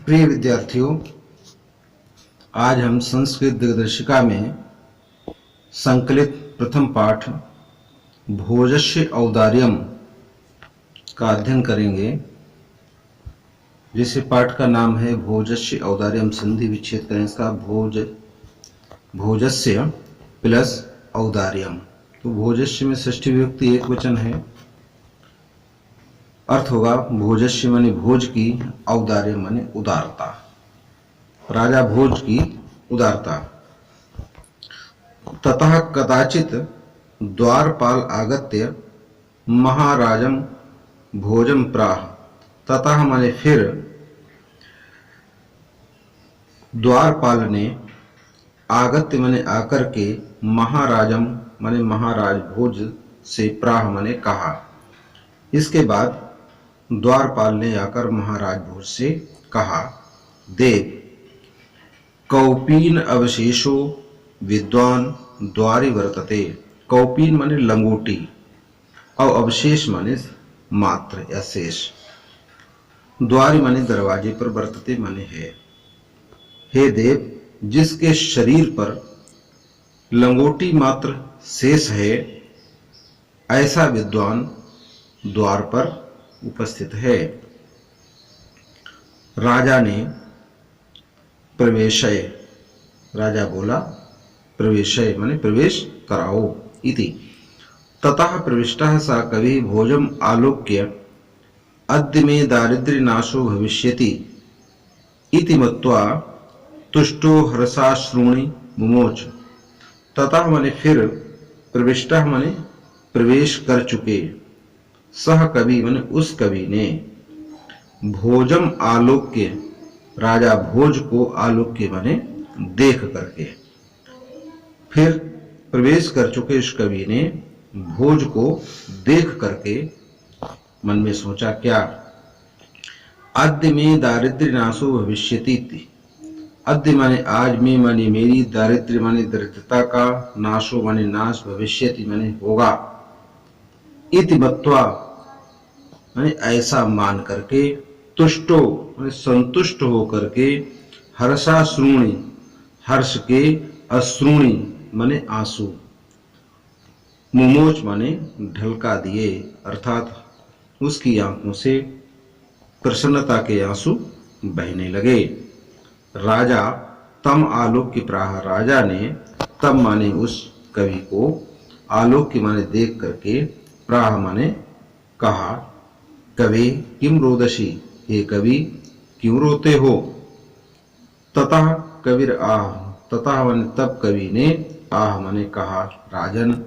प्रिय विद्यार्थियों, आज हम संस्कृत दिग्दर्शिका में संकलित प्रथम पाठ भोजस्य औदार्यम का अध्ययन करेंगे, जिसे पाठ का नाम है भोजस्य औदार्यम। संधि विच्छेद करें इसका, भोजस्य प्लस औदार्यम। तो भोजस्य में षष्ठी विभक्ति एक वचन है, अर्थ होगा भोजस्य माने भोज की, औदार्य माने उदारता, राजा भोज की उदारता। ततः कदाचित द्वारपाल आगत्य महाराजम भोजम प्राह। ततः माने फिर, द्वारपाल ने, आगत्य माने आकर के, महाराजम माने महाराज भोज से, प्राह माने कहा। इसके बाद द्वारपाल ने आकर महाराज भोज से कहा, देव कौपीन अवशेषो विद्वान द्वारि वर्तते। कौपीन माने लंगोटी और अवशेष माने मात्र या शेष। द्वारि माने दरवाजे पर, वर्तते माने है। हे देव, जिसके शरीर पर लंगोटी मात्र शेष है, ऐसा विद्वान द्वार पर उपस्थित है। राजा ने प्रवेशय, राजा बोला, प्रवेशय माने प्रवेश कराओ इति। ततः प्रविष्टः स कवि भोजम आलोक्य अद्य मे दारिद्र्य नाशो भविष्यति इति मत्वा तुष्टो हर्षाश्रूणि मुमोच। ततः माने फिर, प्रविष्टः माने प्रवेश कर चुके, सह कवि माने उस कवि ने, भोजम आलोक्य राजा भोज को, आलोक्य माने देख करके, फिर प्रवेश कर चुके इस कवि ने भोज को देख करके मन में सोचा क्या, अद्य में दारिद्र्य नाशो भविष्यति। अद्य माने आज, में माने मेरी, दारिद्र्य माने दरिद्रता का, नाशो माने नाश, भविष्यति माने होगा, इति मत्वा माने ऐसा मान करके, तुष्टो माने संतुष्ट हो करके, हर्षाश्रूणि हर्ष के, अश्रूणि माने आंसू, मुमोच माने ढलका दिए, अर्थात उसकी आंखों से प्रसन्नता के आंसू बहने लगे। राजा तम आलोक्य प्राह, राजा ने तम माने उस कवि को, आलोक्य माने देख करके, प्राह माने कहा, कवि किम रोदसी, हे कवि क्यों रोते हो। ततः कविर आह, ततः माने तब कवि ने, आह माने कहा, राजन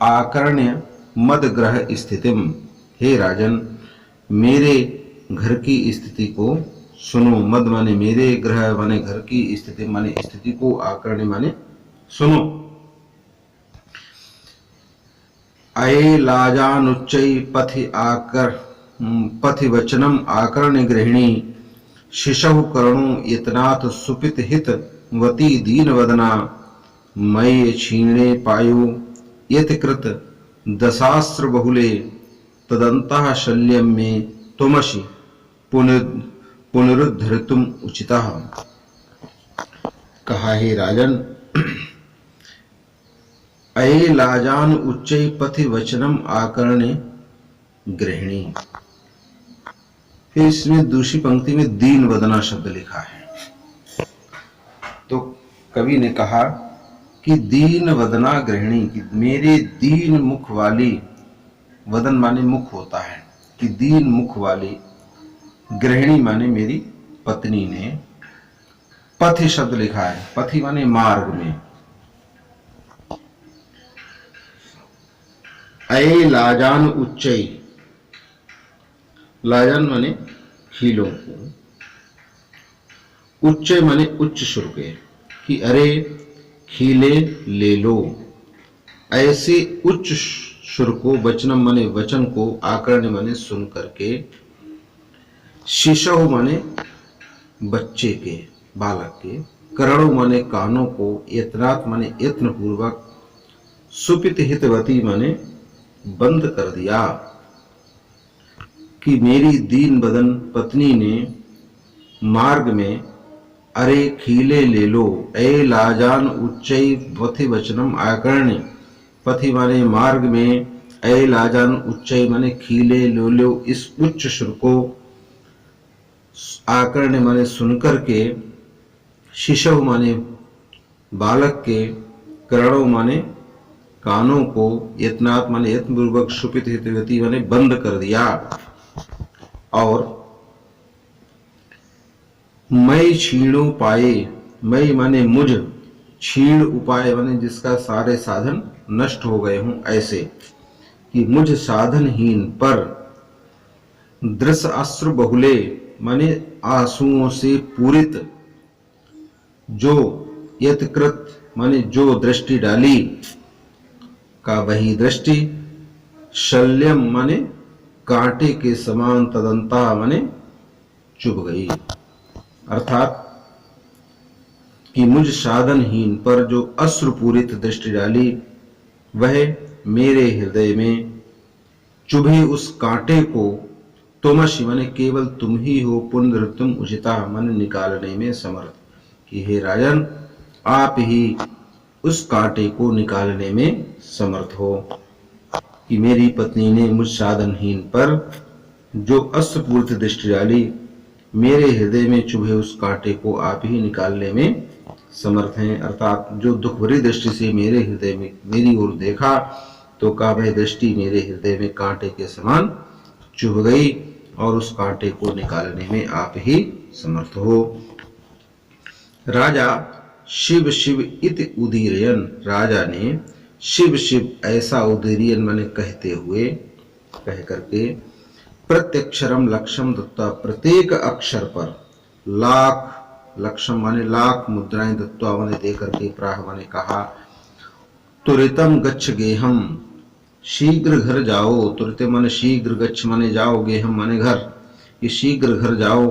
आकर्ण्य मद ग्रह स्थितिम, हे राजन मेरे घर की स्थिति को सुनो। मद माने मेरे, ग्रह माने घर की, स्थिति माने स्थिति को, आकर्ण्य माने सुनो। अये लाजानुच्चै पथि वचनम आकर्ण्य गृहिणी, शिशु करणो यतनाथ सुपित हित वती दीन वदना, मये क्षीणे पायु यतिकृत दशास्त्र बहुले, तदंतः शल्यम में त्वमसि पुनरुद्धरितुम उचितः। कहा, हे राजन, अये लाजान उच्चै पथि वचनम आकर्ण्य गृहिणी। फिर इसमें दूसरी पंक्ति में दीन वदना शब्द लिखा है। तो कवि ने कहा कि दीन वदना गृहिणी, कि मेरे दीन मुख वाली, वदन माने मुख होता है, कि दीन मुख वाली, गृहिणी माने मेरी पत्नी ने, पथि शब्द लिखा है, पथि माने मार्ग में, अये लाजान उच्चई, लाजान माने खीलों को, उच्च माने उच्च सुर के, कि अरे खीले ले लो। ऐसे उच्च सुर को, वचनम माने वचन को, आकर्ण माने सुन करके, शिशु माने बच्चे के, बालक के, करणों माने कानों को, यत्नात् माने यत्न पूर्वक, सुपित हितवती माने बंद कर दिया, कि मेरी दीन बदन पत्नी ने मार्ग में अरे खीले ले लो, ए लाजान उच्चई पथि वचनम आकर्ण्य। पथि माने मार्ग में, ए लाजान उच्चई माने खीले लो लो, इस उच्च सुर को, आकर्ण्य माने सुनकर के, शिशु माने बालक के, करणों माने कानों को, यत्नात् माने यत्नपूर्वक, शुपित हितगति माने बंद कर दिया। और मैं छीणों पाए, मैं माने मुझ, छीण उपाय माने जिसका सारे साधन नष्ट हो गए हूं, ऐसे कि मुझ साधनहीन पर, दृश अश्रु बहुले माने आंसुओं से पूरित, जो यत्कृत माने जो दृष्टि डाली, का वही दृष्टि, शल्यम माने कांटे के समान, तदंता माने चुभ गई। अर्थात कि मुझ साधनहीन पर जो अश्रुपूरित दृष्टि डाली, वह मेरे हृदय में चुभे उस कांटे को, तुमसि माने केवल तुम ही हो, पुनर्तुम उचिता माने निकालने में समर्थ, कि हे राजन आप ही उस कांटे को निकालने में समर्थ हो। कि मेरी पत्नी ने मुझ साधनहीन पर जो अश्रुपूरित दृष्टि डाली, मेरे हृदय में चुभे उस कांटे को आप ही निकालने में समर्थ हैं। अर्थात जो दुख भरी दृष्टि से मेरे हृदय में मेरी ओर देखा, तो का वह दृष्टि मेरे हृदय में कांटे के समान चुभ गई, और उस कांटे को निकालने में आप ही समर्थ हो। राजा शिव शिव इति उदीरयन, राजा ने शिव शिव ऐसा उदीरयन माने कहते हुए, कह करके, प्रत्यक्षरम लक्षम दत्ता, प्रत्येक अक्षर पर लाख, लक्षम माने लाख मुद्राएं दत्ता माने दे करके, प्राह माने कहा, तुरितम गच्छ गेहम, शीघ्र घर जाओ, तुरित माने शीघ्र, गच्छ माने जाओ, गेहम माने घर, कि शीघ्र घर जाओ।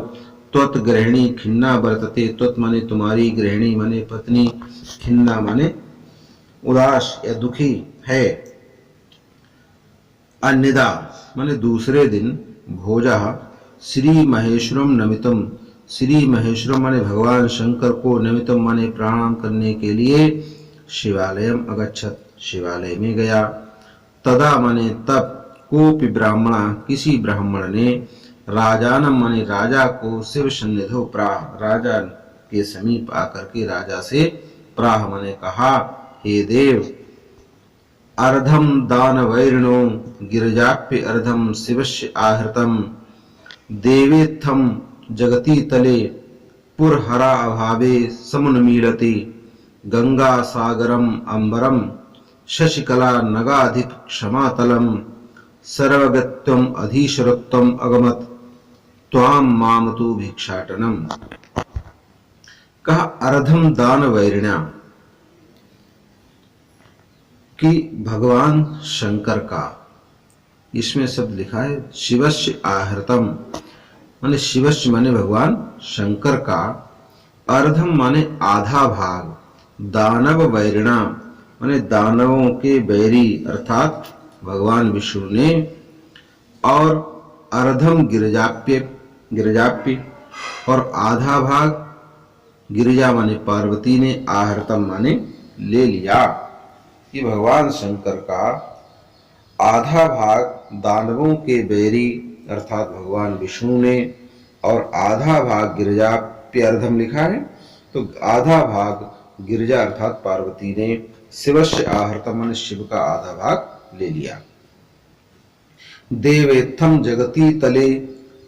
त्वत गृहिणी खिन्ना वर्तते, त्वत माने तुम्हारी, गृहिणी माने पत्नी, खिन्ना माने उदास या दुखी है, अन्यदा माने दूसरे दिन, भोजा श्री महेश्वरम नमितम, श्री महेश्वरम माने भगवान शंकर को, नमितम माने प्रणाम करने के लिए, शिवालयम अगच्छत, शिवालय में गया। तदा माने तब, कोपि ब्राह्मणा किसी ब्राह्मण ने, राजानम माने राजा को, शिव सन्निधो प्राह, राजा के समीप आकर के राजा से प्राह माने कहा, हे देव, अर्धम दानवैरिणो गिरिजाप्य अर्धम शिवस्य आहृतम, देवेत्थम जगति तले पुरहरा अभावे समुन्मीलति, गंगा सागरम अंबरम शशिकला नगाधिप क्षमातलम, सर्वगत्यम अधीश्वरत्वम अगमत त्वाम मामतु भिक्षाटनम। कहा अर्धम दान वैरिण्या, कि भगवान शंकर का, इसमें शब्द लिखा है शिवस्य आहृतम, माने शिवस्य माने भगवान शंकर का, अर्धम माने आधा भाग, दानव वैरिणा माने दानवों के बैरी, अर्थात भगवान विष्णु ने, और अर्धम गिरिजाप्य, गिरिजाप्य और आधा भाग, गिरिजा माने पार्वती ने, आहृतम माने ले लिया, कि भगवान शंकर का आधा भाग दानवों के बैरी अर्थात भगवान विष्णु ने, और आधा भाग गिरिजाप्य, अर्धम लिखा है तो आधा भाग गिरिजा अर्थात पार्वती ने, शिवस्य आहृतम माने शिव का आधा भाग ले लिया। देवेत्थम जगति तले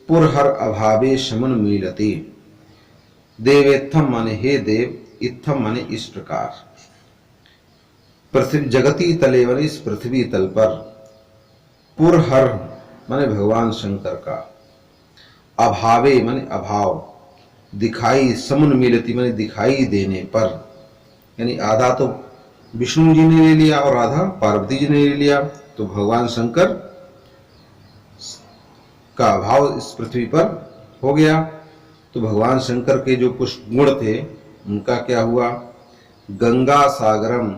पुरहर अभावे शमन मीलते, देवेत्थम माने हे देव, इत्थम माने इस प्रकार, पृथ्वी जगति तले माने इस पृथ्वी तल पर, पुरहर माने भगवान शंकर का, अभावे माने अभाव, दिखाई, समुन्मीलति माने दिखाई देने पर, यानी आधा तो विष्णु जी ने ले लिया और आधा पार्वती जी ने ले लिया, तो भगवान शंकर का अभाव इस पृथ्वी पर हो गया। तो भगवान शंकर के जो कुछ गुण थे उनका क्या हुआ, गंगा सागरम,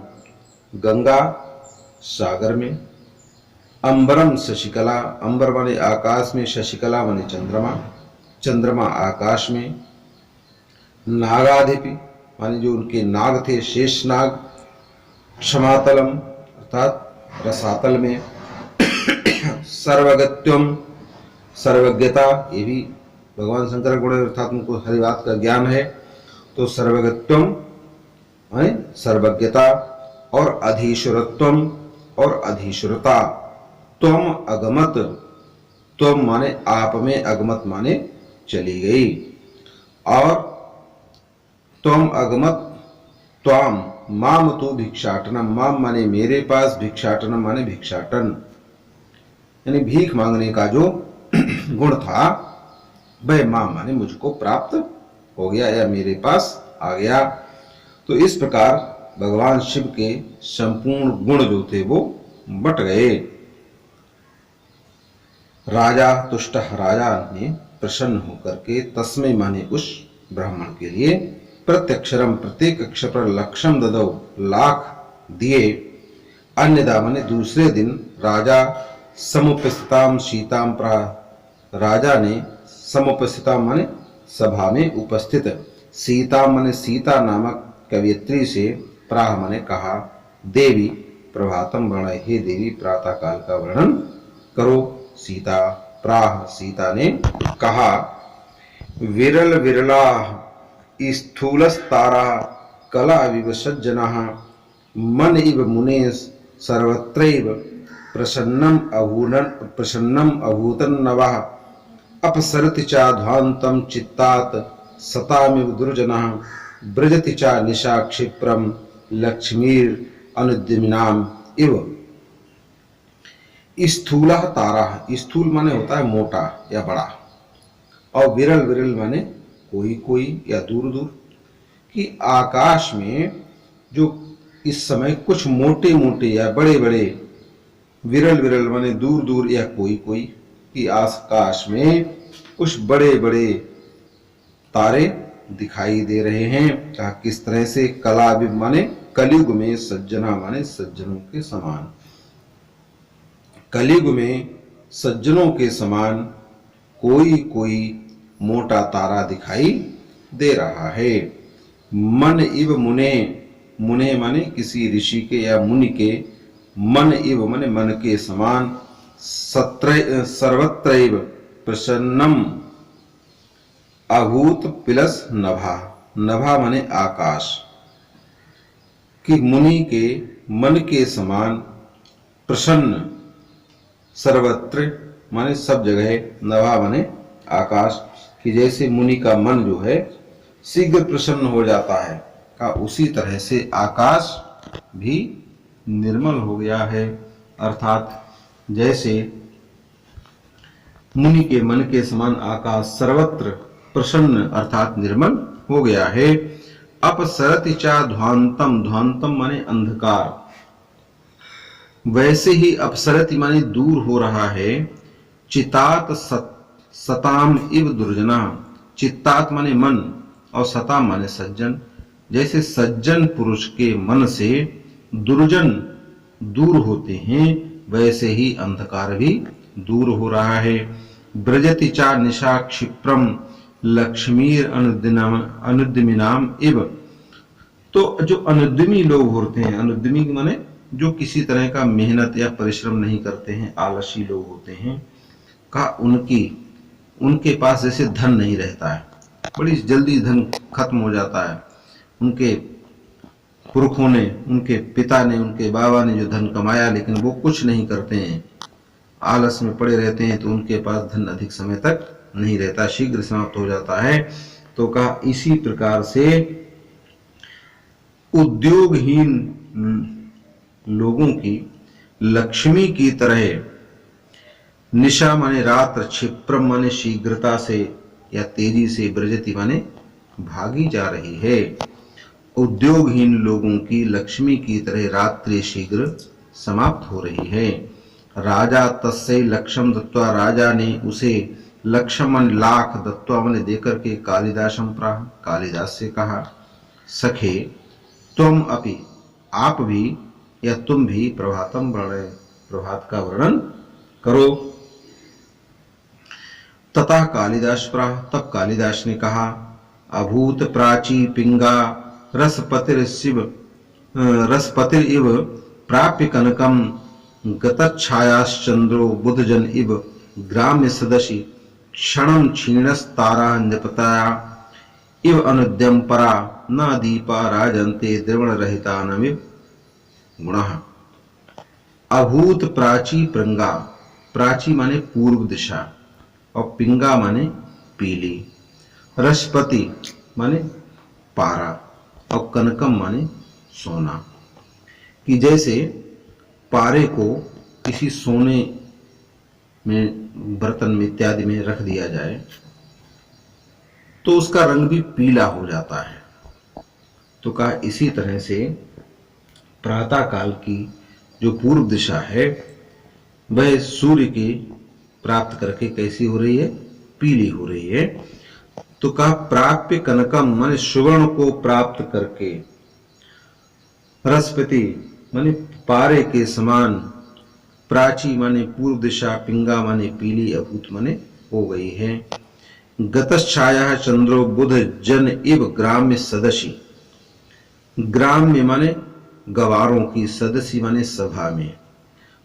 गंगा सागर में, अंबरम शशिकला, अंबर माने आकाश में, शशिकला माने चंद्रमा, चंद्रमा आकाश में, नागाधिपि माने जो उनके नाग थे, शेष नाग, क्षमातलम अर्थात रसातल में, सर्वगत्यम सर्वज्ञता, ये भी भगवान शंकर गुण अर्थात उनको हरि बात का ज्ञान है, तो सर्वगत्यम माने सर्वज्ञता, और अधीश्वरत्वम और अधीश्वरता, त्वम अगमत, त्वम माने आप में, अगमत माने चली गई, और त्वम अगमत त्वाम माम तो भिक्षाटनम, माम माने मेरे पास, भिक्षाटनम माने भिक्षाटन, यानी भीख मांगने का जो गुण था वह माम माने मुझको प्राप्त हो गया या मेरे पास आ गया। तो इस प्रकार भगवान शिव के संपूर्ण गुण जो थे वो बट गए। राजा तुष्ट, राजा ने प्रसन्न होकर के, तस्मै माने उस ब्राह्मण के लिए, प्रत्यक्षरम प्रत्येक अक्षर पर लक्षम ददौ लाख दिए, अन्यदा माने दूसरे दिन राजा समुपस्थिताम सीताम प्राह, राजा ने समुपस्थिताम माने सभा में उपस्थित, सीता माने सीता नामक कवियत्री से, प्राह माने कहा, देवी प्रभातम वर्णय, हे देवी प्रातः काल का वर्णन करो। सीता प्राह, सीता ने कहा, विरल विरला स्थूलस्तारा कला विव सज्जनाः, मन इव मुने सर्वत्रैव प्रसन्नम अभूतन नवः, अपसरति चा ध्वान्तं चित्तात् सतामिव दुर्जनः, ब्रजति चा निशा क्षिप्रम लक्ष्मीर अनुद्यमिनाम इव। स्थूल तारा, स्थूल माने होता है मोटा या बड़ा, और विरल विरल माने कोई कोई या दूर दूर, कि आकाश में जो इस समय कुछ मोटे मोटे या बड़े बड़े, विरल विरल माने दूर दूर या कोई कोई, कि आकाश में कुछ बड़े बड़े तारे दिखाई दे रहे हैं। कहा किस तरह से, कला माने कलयुग में, सज्जना माने सज्जनों के समान, कलयुग में सज्जनों के समान कोई कोई मोटा तारा दिखाई दे रहा है। मन इव मुने, मुने माने किसी ऋषि के या मुनि के, मन इव माने मन के समान, सर्वत्रैव प्रसन्नम अभूत पिलस नभा, नभा माने आकाश, कि मुनि के मन के समान प्रसन्न, सर्वत्र माने सब जगह, नभा माने आकाश, कि जैसे मुनि का मन जो है शीघ्र प्रसन्न हो जाता है, का उसी तरह से आकाश भी निर्मल हो गया है। अर्थात जैसे मुनि के मन के समान आकाश सर्वत्र प्रसन्न अर्थात निर्मल हो गया है। अपसरति चा ध्वांतम, ध्वांतम माने अंधकार, वैसे ही अपसरति माने दूर हो रहा है, चितात सताम इव दुर्जना, चित्तात माने मन और सताम माने सज्जन, जैसे सज्जन पुरुष के मन से दुर्जन दूर होते हैं वैसे ही अंधकार भी दूर हो रहा है। ब्रजति चा निशा क्षिप्रम लक्ष्मीर अनुद्यमिनाम इव, तो जो अनुद्यमी लोग होते हैं, अनुद्यमी माने जो किसी तरह का मेहनत या परिश्रम नहीं करते हैं, आलसी लोग होते हैं, का उनके पास जैसे धन नहीं रहता है, बड़ी जल्दी धन खत्म हो जाता है। उनके पुरखों ने, उनके पिता ने, उनके बाबा ने जो धन कमाया लेकिन वो कुछ नहीं करते हैं, आलस में पड़े रहते हैं, तो उनके पास धन अधिक समय तक नहीं रहता, शीघ्र समाप्त हो जाता है। तो कहा इसी प्रकार से उद्योगहीन लोगों की लक्ष्मी की तरह, निशा माने रात्र, क्षिप्रम माने शीघ्रता से या तेजी से, ब्रजति माने भागी जा रही है। उद्योगहीन लोगों की लक्ष्मी की तरह रात्रि शीघ्र समाप्त हो रही है। राजा तस्यै लक्षम दत्वा, राजा ने उसे लक्षमन लाख दत्वा माने देकर के, कालिदासम प्राह, कालिदास से कहा, सखे तुम अपि, आप भी या तुम भी, प्रभातम वर्णय, प्रभात का वर्णन करो। तथा कालिदास प्राह, तब कालिदास ने कहा, अभूत प्राची पिंगा रसपतिर इव प्राप्य कनकम गतच्छायाश्चंद्रो बुधजन इव ग्राम्य सदसि क्षणम क्षीणस्तारा नृपतया इव अनुद्यम परा न दीपा राजन्ते द्रवण रहिता नमिव गुणः। अभूत प्राची पिंगा, प्राची माने पूर्व दिशा और पिंगा माने पीली, रसपति माने पारा और कनकम माने सोना। कि जैसे पारे को किसी सोने में बर्तन में इत्यादि में रख दिया जाए तो उसका रंग भी पीला हो जाता है। तो कहा इसी तरह से प्रातः काल की जो पूर्व दिशा है वह सूर्य की प्राप्त करके कैसी हो रही है, पीली हो रही है। तो कहा प्राप्य कनकम माने सुवर्ण को प्राप्त करके, रसपति माने पारे के समान, प्राची माने पूर्व दिशा, पिंगा माने पीली, अभूत माने हो गई है। गतच्छाया चंद्रो बुध जन इव ग्राम्य सदसी, ग्राम्य माने गवारों की, सदसी माने सभा में,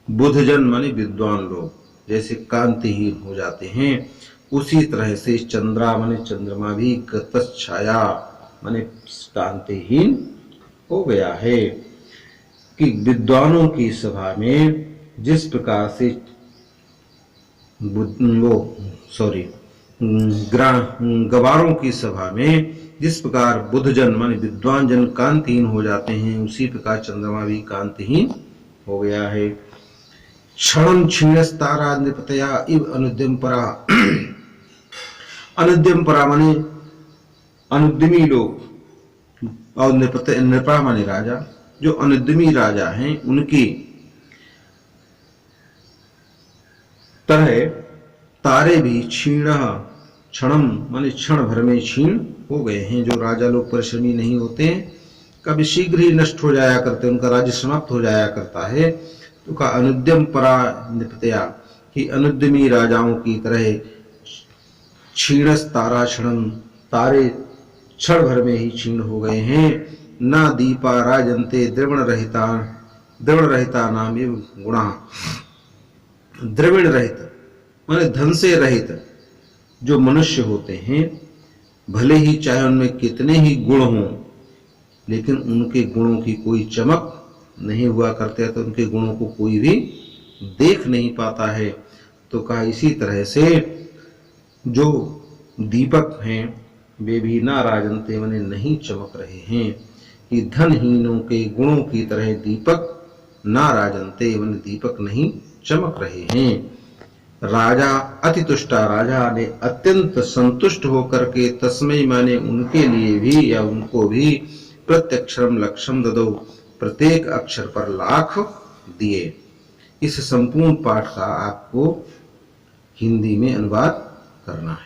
बुधजन माने विद्वान लोग जैसे कांतिहीन हो जाते हैं, उसी तरह से चंद्रा माने चंद्रमा भी गतच्छाया माने कांतिहीन हो गया है। कि विद्वानों की सभा में जिस प्रकार से गवारों की सभा में जिस प्रकार बुधजन माने विद्वान जन कांतिहीन हो जाते हैं, उसी प्रकार चंद्रमा भी कांतिहीन हो गया है। क्षणम क्षीणस्तारा नृपतया इव अनुद्यम परा, अनुद्यम परा माने अनुद्यमी लोग और नृपा माने राजा, जो अनुद्यमी राजा हैं उनकी तरह तारे भी क्षीण, क्षणम माने क्षण भर में क्षीण हो गए हैं। जो राजा लोग परिश्रमी नहीं होते, कभी शीघ्र ही नष्ट हो जाया करते, उनका राज्य समाप्त हो जाया करता है। तो का अनुद्यम परा निपतया कि अनुद्यमी राजाओं की तरह क्षीणस तारा क्षणम, तारे क्षण भर में ही क्षीण हो गए हैं। ना दीपा राजन्ते द्रवण रहिता नाम एवं गुणा, द्रविण रहित माने धन से रहित जो मनुष्य होते हैं, भले ही चाहे उनमें कितने ही गुण हों, लेकिन उनके गुणों की कोई चमक नहीं हुआ करते, तो उनके गुणों को कोई भी देख नहीं पाता है। तो कहा इसी तरह से जो दीपक हैं वे भी ना राजन्ते माने नहीं चमक रहे हैं। कि धनहीनों के गुणों की तरह दीपक ना राजन्ते माने दीपक नहीं चमक रहे हैं। राजा अतितुष्टा, राजा ने अत्यंत संतुष्ट होकर के तस्मै माने उनके लिए भी या उनको भी प्रत्यक्षरम लक्षम ददो, प्रत्येक अक्षर पर लाख दिए। इस संपूर्ण पाठ का आपको हिंदी में अनुवाद करना है।